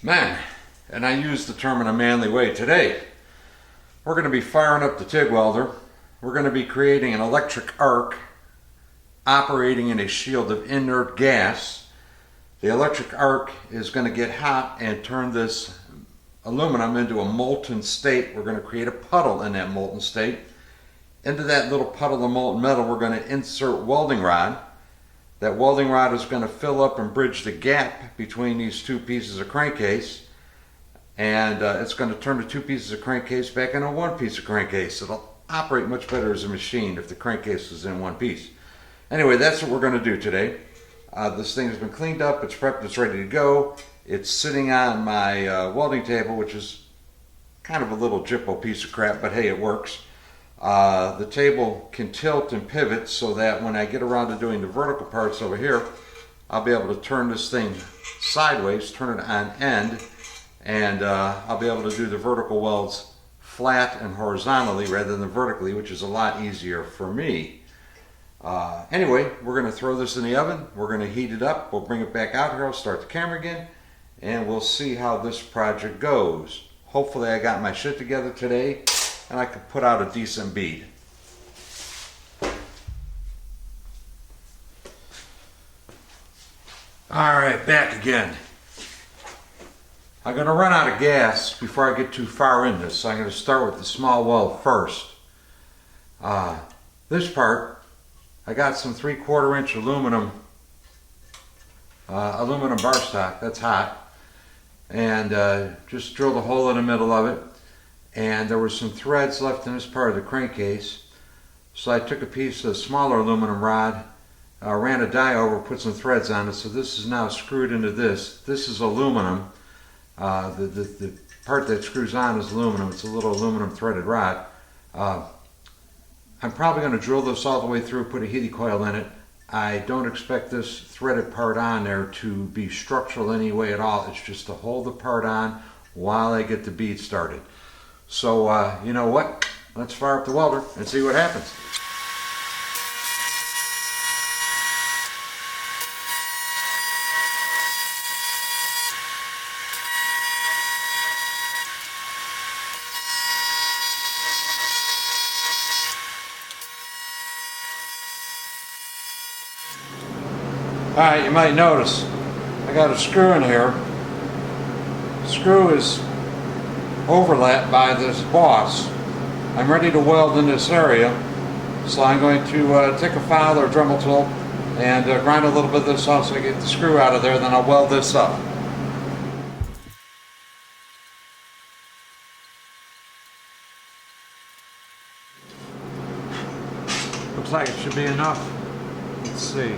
Men, and I use the term in a manly way today. We're going to be firing up the TIG welder. We're going to be creating an electric arc operating in a shield of inert gas. The electric arc is going to get hot and turn this aluminum into a molten state. We're going to create a puddle in that molten state. Into that little puddle of molten metal, we're going to insert welding rod. That welding rod is going to fill up and bridge the gap between these two pieces of crankcase, and it's going to turn the two pieces of crankcase back into one piece of crankcase. It'll operate much better as a machine if the crankcase is in one piece. Anyway, that's what we're going to do today. This thing has been cleaned up, it's prepped, it's ready to go. It's sitting on my welding table, which is kind of a little Jippo piece of crap, but hey, it works. The table can tilt and pivot so that when I get around to doing the vertical parts over here, I'll be able to turn this thing sideways, turn it on end, and I'll be able to do the vertical welds flat and horizontally rather than vertically, which is a lot easier for me. Anyway, we're going to throw this in the oven, we're going to heat it up, we'll bring it back out here, I'll start the camera again, and we'll see how this project goes. Hopefully I got my shit together today and I could put out a decent bead. Alright, back again. I'm going to run out of gas before I get too far in this, so I'm going to start with the small weld first. This part, I got some 3/4 inch aluminum bar stock, that's hot, and just drilled a hole in the middle of it. And there were some threads left in this part of the crankcase, so I took a piece of smaller aluminum rod, ran a die over, put some threads on it, so this is now screwed into this. This is aluminum. The part that screws on is aluminum. It's a little aluminum threaded rod. I'm probably going to drill this all the way through, put a heating coil in it. I don't expect this threaded part on there to be structural in any way at all. It's just to hold the part on while I get the bead started. So, you know what? Let's fire up the welder and see what happens. Alright, you might notice I got a screw in here. The screw is overlapped by this boss. I'm ready to weld in this area, so I'm going to take a file or a Dremel tool and grind a little bit of this off so I get the screw out of there, then I'll weld this up. Looks like it should be enough. Let's see.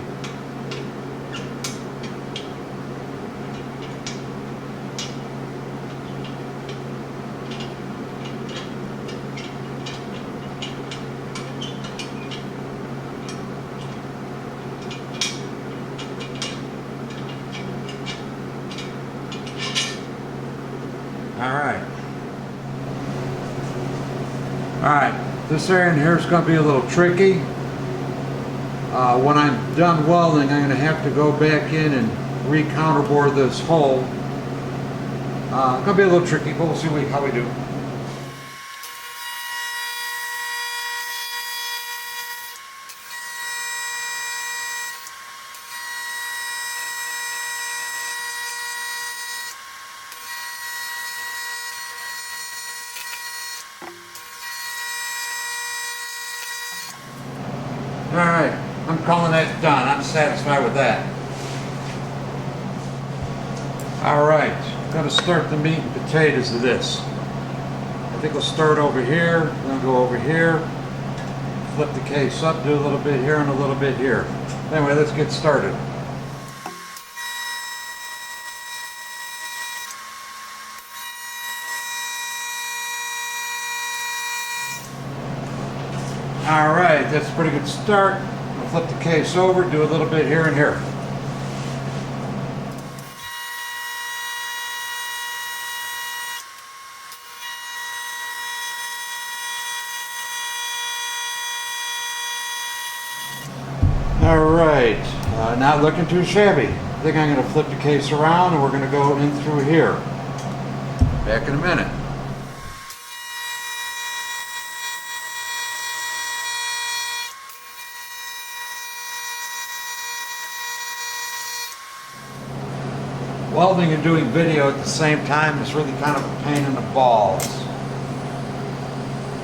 Alright, this area in here is going to be a little tricky. When I'm done welding, I'm going to have to go back in and re-counterbore this hole. It's going to be a little tricky, but we'll see how we do. Alright, I'm calling that done. I'm satisfied with that. Alright, I'm going to start the meat and potatoes of this. I think we'll start over here, then go over here, flip the case up, do a little bit here and a little bit here. Anyway, let's get started. Alright, that's a pretty good start. We'll flip the case over, do a little bit here and here. Alright, not looking too shabby. I think I'm going to flip the case around and we're going to go in through here. Back in a minute. Welding and doing video at the same time is really kind of a pain in the balls.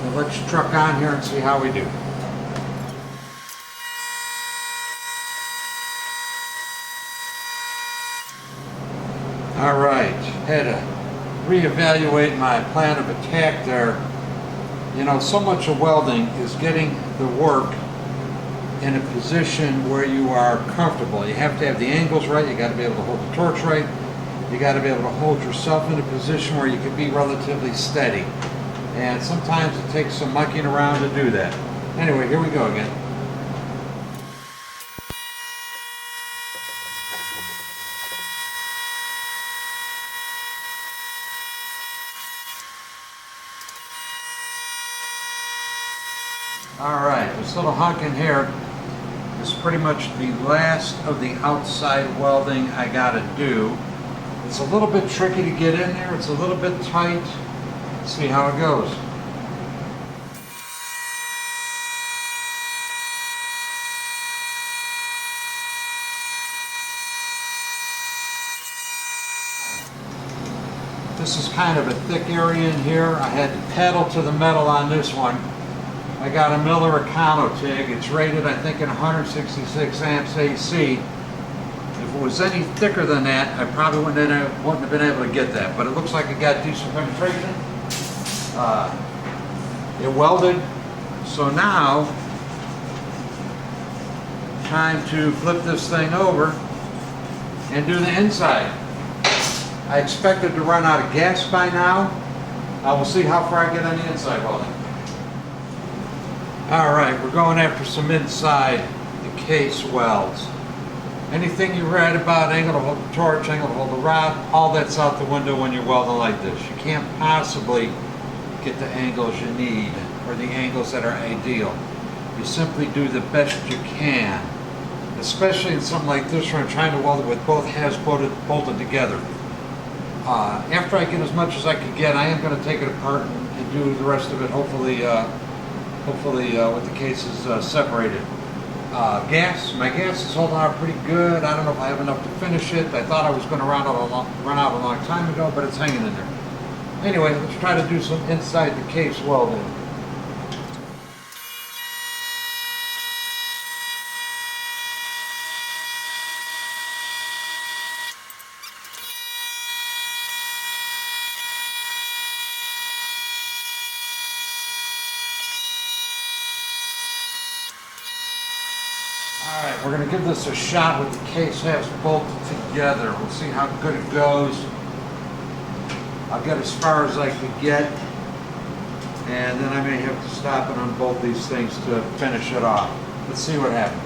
Now let's truck on here and see how we do. Alright, had to reevaluate my plan of attack there. You know, so much of welding is getting the work in a position where you are comfortable. You have to have the angles right, you got to be able to hold the torch right, you got to be able to hold yourself in a position where you can be relatively steady. And sometimes it takes some mucking around to do that. Anyway, here we go again. Alright, this little hunk in here is pretty much the last of the outside welding I gotta do. It's a little bit tricky to get in there, it's a little bit tight. Let's see how it goes. This is kind of a thick area in here. I had to pedal to the metal on this one. I got a Miller ROANOKE. It's rated, I think, in 166 amps AC. If it was any thicker than that, I probably wouldn't have been able to get that. But it looks like it got decent penetration. It welded. So now, time to flip this thing over and do the inside. I expected to run out of gas by now. I will see how far I get on the inside welding. Alright, we're going after some inside the case welds. Anything you read about angle to hold the torch, angle to hold the rod, all that's out the window when you're welding like this. You can't possibly get the angles you need or the angles that are ideal. You simply do the best you can, especially in something like this where I'm trying to weld it with both halves bolted together. After I get as much as I can get, I am going to take it apart and do the rest of it, hopefully with the cases separated. My gas is holding out pretty good. I don't know if I have enough to finish it. I thought I was going to run out a long time ago, but it's hanging in there. Anyway, let's try to do some inside the case welding. Alright, we're going to give this a shot with the case halves bolted together. We'll see how good it goes. I'll get as far as I can get, and then I may have to stop and unbolt these things to finish it off. Let's see what happens.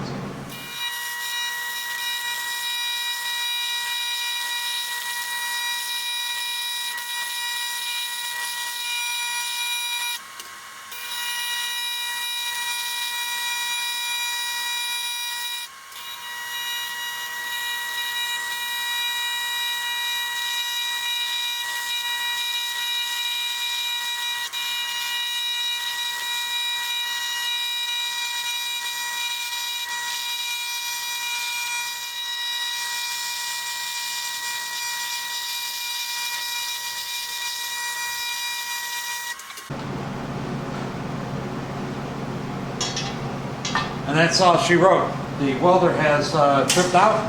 And that's all she wrote. The welder has tripped out.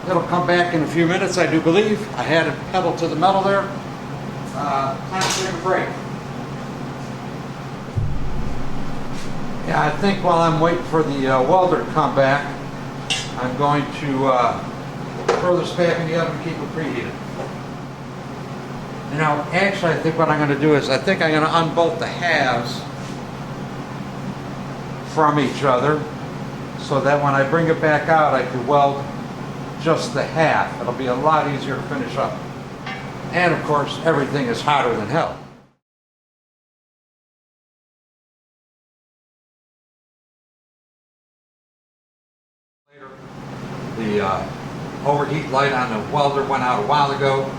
It'll come back in a few minutes, I do believe. I had it pedal to the metal there. Time to take a break. Yeah, I think while I'm waiting for the welder to come back, I'm going to throw this back in the oven and keep it preheated. You know, actually I think what I'm going to do is I think I'm going to unbolt the halves from each other so that when I bring it back out I can weld just the half. It'll be a lot easier to finish up. And of course everything is hotter than hell. The overheat light on the welder went out a while ago.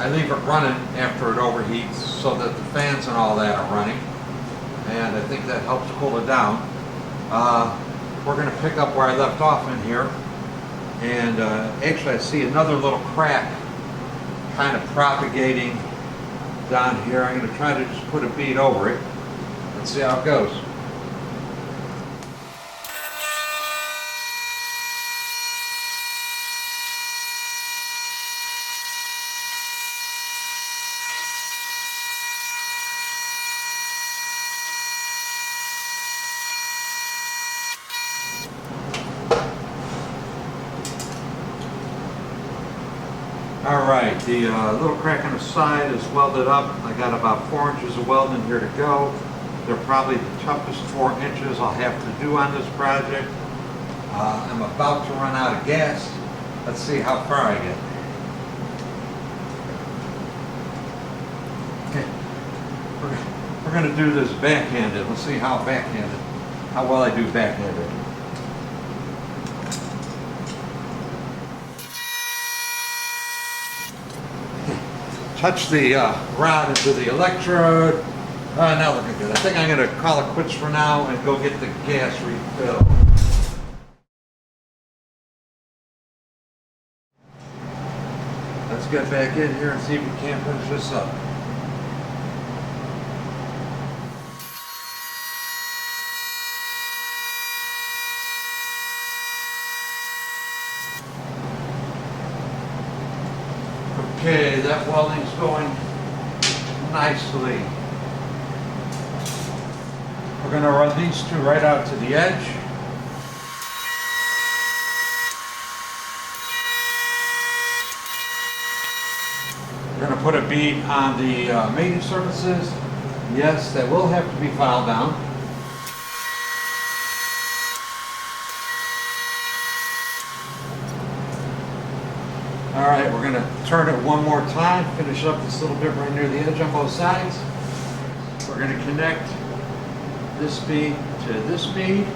I leave it running after it overheats so that the fans and all that are running, and I think that helps cool it down. We're going to pick up where I left off in here, and actually I see another little crack kind of propagating down here. I'm going to try to just put a bead over it. Let's see how it goes. Alright, the little crack on the side is welded up. I got about 4 inches of welding here to go. They're probably the toughest 4 inches I'll have to do on this project. I'm about to run out of gas. Let's see how far I get. Okay, we're going to do this backhanded. Let's see how well I do backhanded. Touch the rod into the electrode. Now looking good. I think I'm going to call it quits for now and go get the gas refilled. Let's get back in here and see if we can't finish this up. Okay, that welding's going nicely. We're going to run these two right out to the edge. We're going to put a bead on the mating surfaces. Yes, that will have to be filed down. Alright, we're going to turn it one more time, finish up this little bit right near the edge on both sides. We're going to connect this bead to this bead.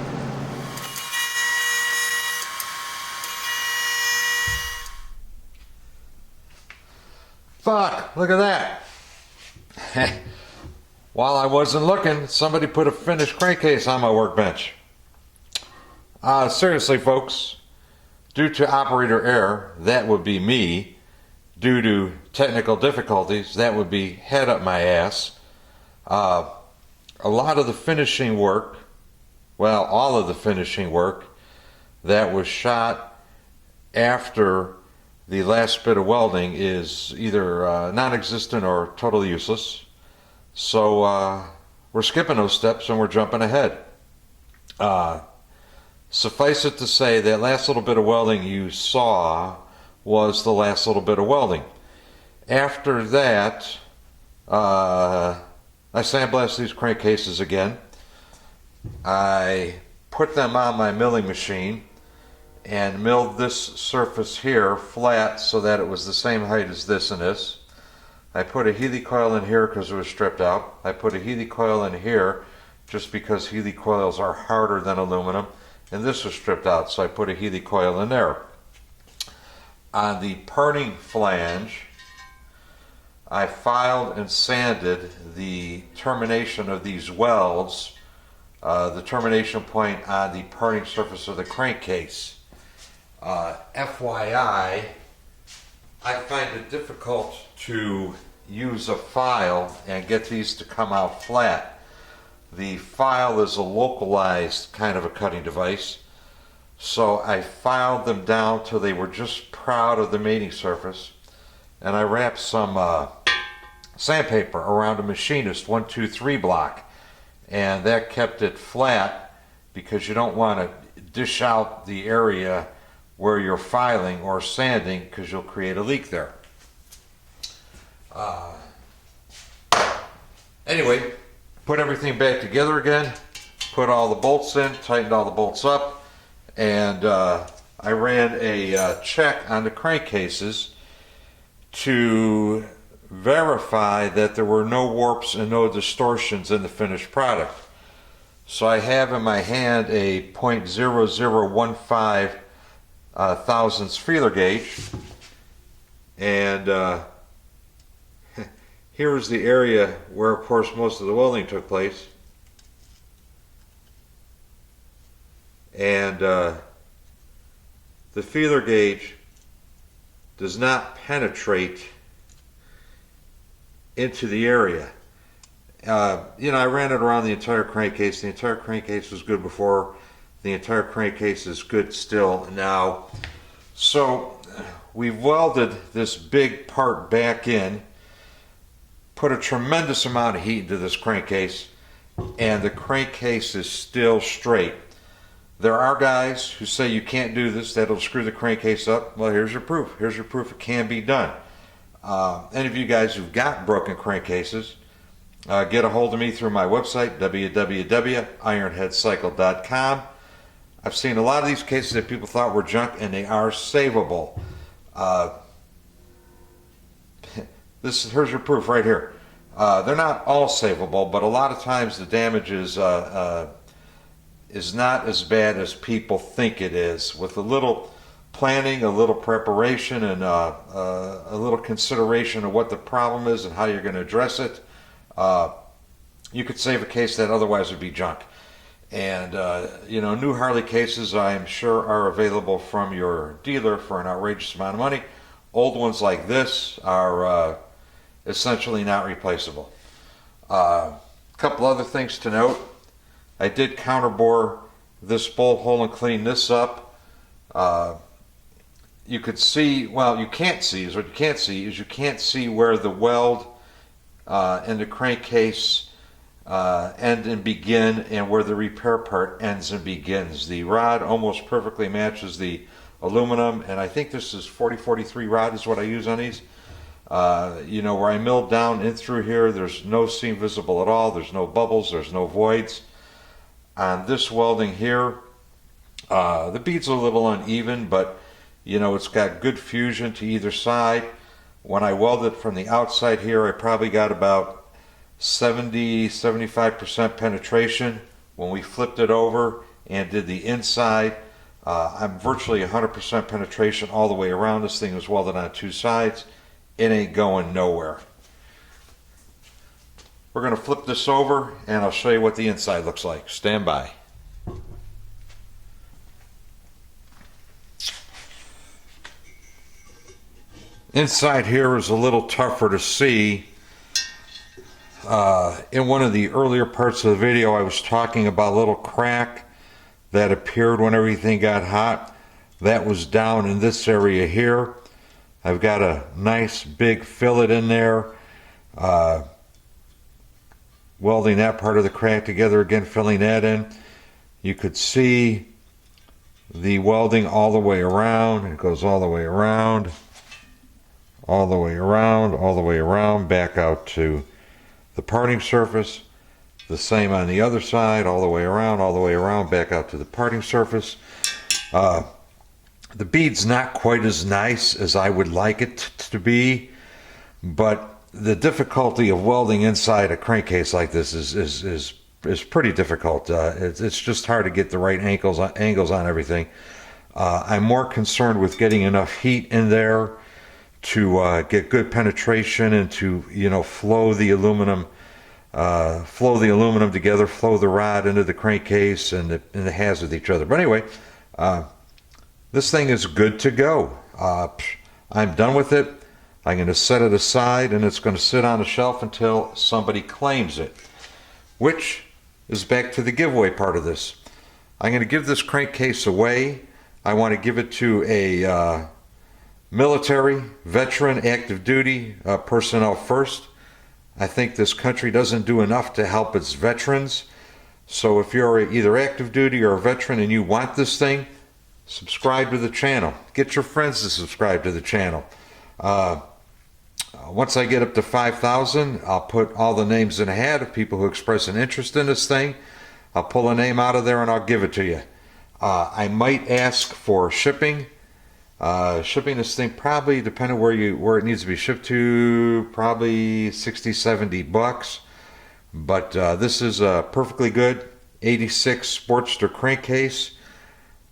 Fuck, look at that. While I wasn't looking, somebody put a finished crankcase on my workbench. Seriously, folks. Due to operator error, that would be me. Due to technical difficulties, that would be head up my ass. A lot of the finishing work, well, all of the finishing work that was shot after the last bit of welding is either non-existent or totally useless. So we're skipping those steps and we're jumping ahead. Suffice it to say, that last little bit of welding you saw was the last little bit of welding. After that, I sandblasted these crankcases again. I put them on my milling machine and milled this surface here flat so that it was the same height as this and this. I put a Healy coil in here because it was stripped out. I put a Healy coil in here just because Healy coils are harder than aluminum. And this was stripped out, so I put a Healy coil in there. On the parting flange, I filed and sanded the termination of these welds, the termination point on the parting surface of the crankcase. FYI, I find it difficult to use a file and get these to come out flat. The file is a localized kind of a cutting device, so I filed them down till they were just proud of the mating surface, and I wrapped some sandpaper around a machinist 123 block, and that kept it flat because you don't want to dish out the area where you're filing or sanding because you'll create a leak there. Anyway, put everything back together again, put all the bolts in, tightened all the bolts up, and I ran a check on the crankcases to verify that there were no warps and no distortions in the finished product. So I have in my hand a .0015 thousandths feeler gauge, and Here's the area where, of course, most of the welding took place. And the feeler gauge does not penetrate into the area. You know, I ran it around the entire crankcase. The entire crankcase was good before. The entire crankcase is good still now. So we've welded this big part back in, put a tremendous amount of heat into this crankcase, and the crankcase is still straight. There are guys who say you can't do this, that'll screw the crankcase up. Well, here's your proof. Here's your proof it can be done. Any of you guys who've got broken crankcases, get a hold of me through my website, www.ironheadcycle.com. I've seen a lot of these cases that people thought were junk, and they are savable. Here's your proof right here. They're not all savable, but a lot of times the damage is not as bad as people think it is. With a little planning, a little preparation, and a little consideration of what the problem is and how you're going to address it, you could save a case that otherwise would be junk. And you know, new Harley cases, I am sure, are available from your dealer for an outrageous amount of money. Old ones like this are essentially not replaceable. A couple other things to note. I did counterbore this bolt hole and clean this up. You could see, well, you can't see, is what you can't see, is you can't see where the weld and the crankcase end and begin, and where the repair part ends and begins. The rod almost perfectly matches the aluminum, and I think this is 4043 rod is what I use on these. You know, where I milled down in through here, there's no seam visible at all, there's no bubbles, there's no voids. On this welding here, the bead's a little uneven, but you know, it's got good fusion to either side. When I welded from the outside here, I probably got about 70-75% penetration. When we flipped it over and did the inside, I'm virtually 100% penetration all the way around. This thing was welded on two sides. It ain't going nowhere. We're going to flip this over and I'll show you what the inside looks like. Stand by. Inside here is a little tougher to see. In one of the earlier parts of the video, I was talking about a little crack that appeared when everything got hot. That was down in this area here. I've got a nice big fillet in there, welding that part of the crack together again, filling that in. You could see the welding all the way around. It goes all the way around, all the way around, all the way around, back out to the parting surface. The same on the other side, all the way around, back out to the parting surface. The bead's not quite as nice as I would like it to be, but the difficulty of welding inside a crankcase like this is pretty difficult. It's just hard to get the right angles on everything. I'm more concerned with getting enough heat in there to get good penetration and to, you know, flow the aluminum together, flow the rod into the crankcase, and it has with each other. But anyway, this thing is good to go. I'm done with it. I'm going to set it aside, and it's going to sit on a shelf until somebody claims it, which is back to the giveaway part of this. I'm going to give this crankcase away. I want to give it to a military, veteran, active duty personnel first. I think this country doesn't do enough to help its veterans. So if you're either active duty or a veteran and you want this thing, subscribe to the channel. Get your friends to subscribe to the channel. Once I get up to 5,000, I'll put all the names in a hat of people who express an interest in this thing. I'll pull a name out of there and I'll give it to you. I might ask for shipping. Shipping this thing, probably, depending where it needs to be shipped to, probably 60-70 bucks. But this is a perfectly good 86 Sportster crankcase.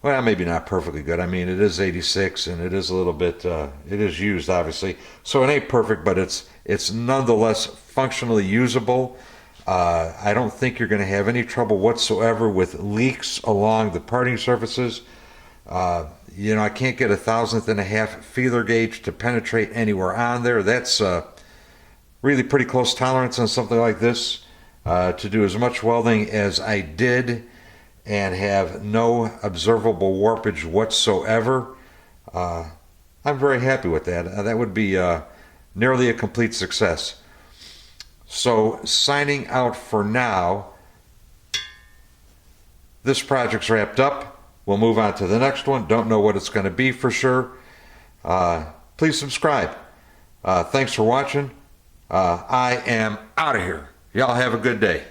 well, maybe not perfectly good. I mean, it is 86 and it is a little bit, it is used obviously. So it ain't perfect, but it's nonetheless functionally usable. I don't think you're going to have any trouble whatsoever with leaks along the parting surfaces. I can't get 1/1000 feeler gauge to penetrate anywhere on there. That's really pretty close tolerance on something like this. To do as much welding as I did and have no observable warpage whatsoever, I'm very happy with that. That would be nearly a complete success. So signing out for now. This project's wrapped up. We'll move on to the next one. Don't know what it's going to be for sure. Please subscribe. Thanks for watching. I am out of here. Y'all have a good day.